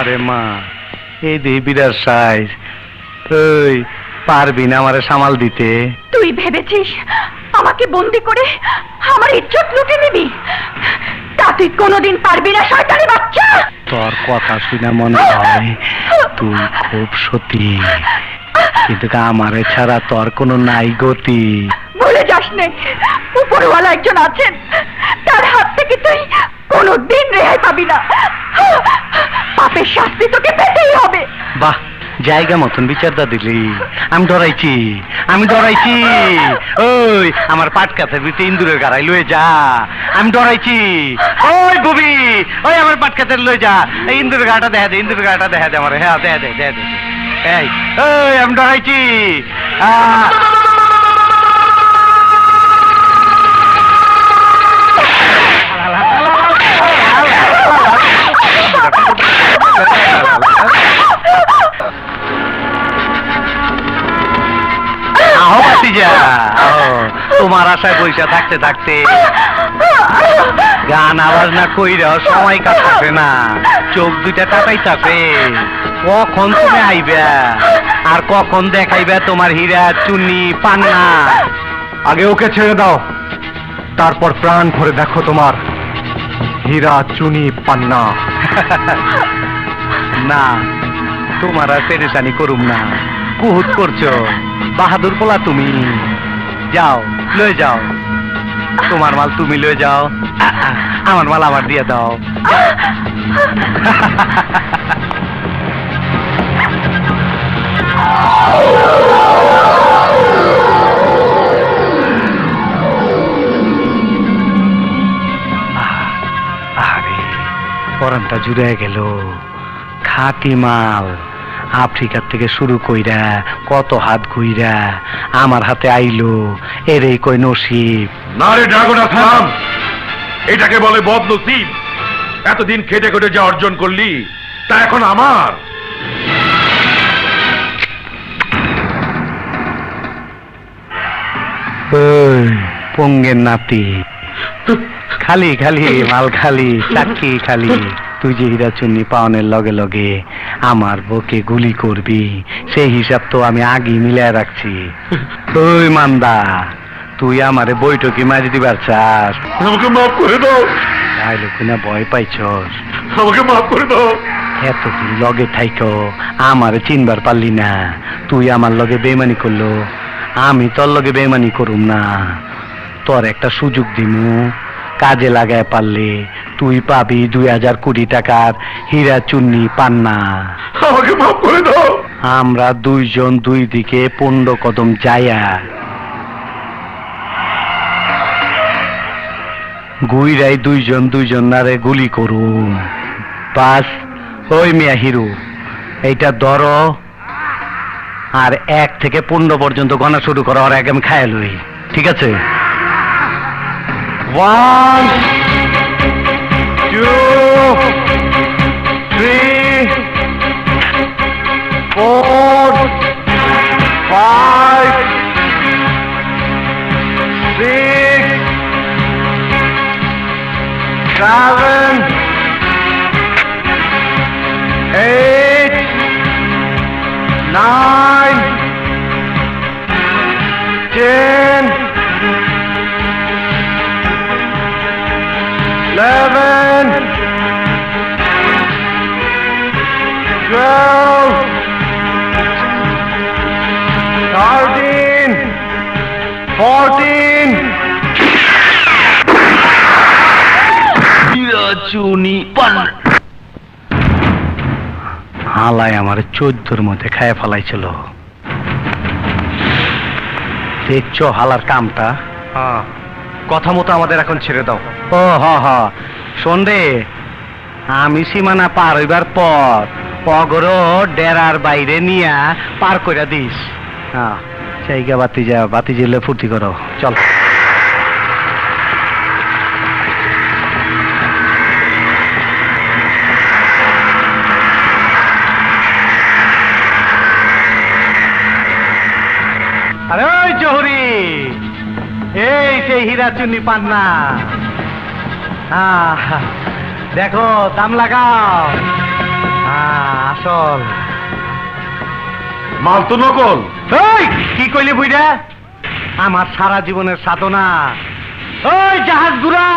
রে মা, এই দেই বিরাট সাইজ। তুই পারবি না আমারে সামাল দিতে? তুই ভেবেছিস আমাকে বন্দি করে আমার ইজ্জত লুটে নিবি? তা তুই কোনোদিন পারবি না শয়তানি বাচ্চা। তোর কথা শুনে মনে হয় তুই খুব সতী, কিন্তু আমারে ছাড়া তোর কোনো নাই গতি। ভুলে যাস নে, উপরওয়ালা একজন আছেন, তার হাত থেকে তুই কোনোদিন রেহাই পাবি না। পাপের শাস্তি তোকে পেতেই হবে। বাহ, জায়গা মতন বিচারটা দিলি। আমি ডরাইছি, আমি ডরাইছি। ওই আমার পাটকাতে ভিতরে ইন্দুরের গাড়াই লয়ে যা, আমি ডরাইছি। ওই বুবি, ওই আমার পাটকাতে লয়ে যা, এই ইন্দুরের গাড়াটা দেখা দে, ইন্দুরের গাড়াটা দেখা দে আমার। হ্যাঁ, দেখা দে, দেখা দে। এই ওই আমি ডরাইছি। তোমার আশায় বৈশা থাকতে থাকতে গান আওয়াজ না কইরাও সময় কাটাবে না, চোখ দুইটা কাটাইতাছে। কখন তুমি আইবা আর কখন দেখাইবা তোমার হীরা চুনি পান্না? আগে ওকে ছেড়ে দাও, তারপর প্রাণ ভরে দেখো তোমার হীরা চুনি পান্না। না, তোমার আর পেরেশানি করুম না। কুহুত করছো, বাহাদুর পোলা তুমি। যাও, লয়ে যাও, তোমার মাল তুমি লয়ে যাও, আমার মাল আমার দিয়ে দাও। আরে পরানটা জুড়ে গেল। খাঁটি মাল আফ্রিকার থেকে শুরু কইরা কত হাত ঘুইরা আমার হাতে আইলো, এরই কই নসিব। না রে ড্রাগন আসলাম, এটাকে বলে বদনসিব। এতদিন খেটে খেটে যা অর্জন করলি তা এখন আমার। পঙ্গের নাতি, খালি খালি মাল খালি, চাকি খালি। তুই যে হীরা চুন্নি পাওনের লগে লগে আমার বুকে গুলি করবি, সেই হিসাব তো আমি আগেই মিলায় রাখছি। ওই মান্দা, তুই আমারে বৈঠকি মারি দিবার চাস? আমাকে মাফ করে দাও। তাই লোকিনা ভয় পাইছস? আমাকে মাফ করে দাও। এতদিন লগে থাইকো আমারে চিনবার পারলি না। তুই আমার লগে বেইমানি করলো, আমি তোর লগে বেইমানি করুম না। তোর একটা সুযোগ দিমু, কাজে লাগায় পারলে তুই পাবি 2000 কোটি টাকার হীরা চুন্নি পান্না। আমাকে মাফ করে দাও। আমরা দুইজন দুই দিকে 15 কদম যাইয়া গুইরাই দুইজন দুইজন নারে গুলি করুম। বাস, ওই মিয়া হিরো, এইটা ধরো আর 1 থেকে 15 পর্যন্ত গণা শুরু করো। আর আগে আমি খায় লই, ঠিক আছে? 1 2 3 4 5 6 7 8 9 10 11 12 13 14 চুনি পান। হালাই আমার 14-র মধ্যে খায় ফেলাইছিল। দেখছো হালার কামটা? কথা মতো আমাদের এখন ছেড়ে দাও। ও হ, শোন রে, আমি সীমানা পার হইবার পর অগর ডেরার বাইরে নিয়া পার কইরা দিস। হ্যাঁ, সেইগা বাতি জ্বলে ফুর্তি করো, চল। আরে ওই জহুরি, এই সেই হীরা চুন্নি পান্না। দেখো, দাম লাগাও। আসল। মাল তো নকল। এই কি কইলি বুইড়া? আমার সারা জীবনের সাধনা। ওই জাহাজ গুড়া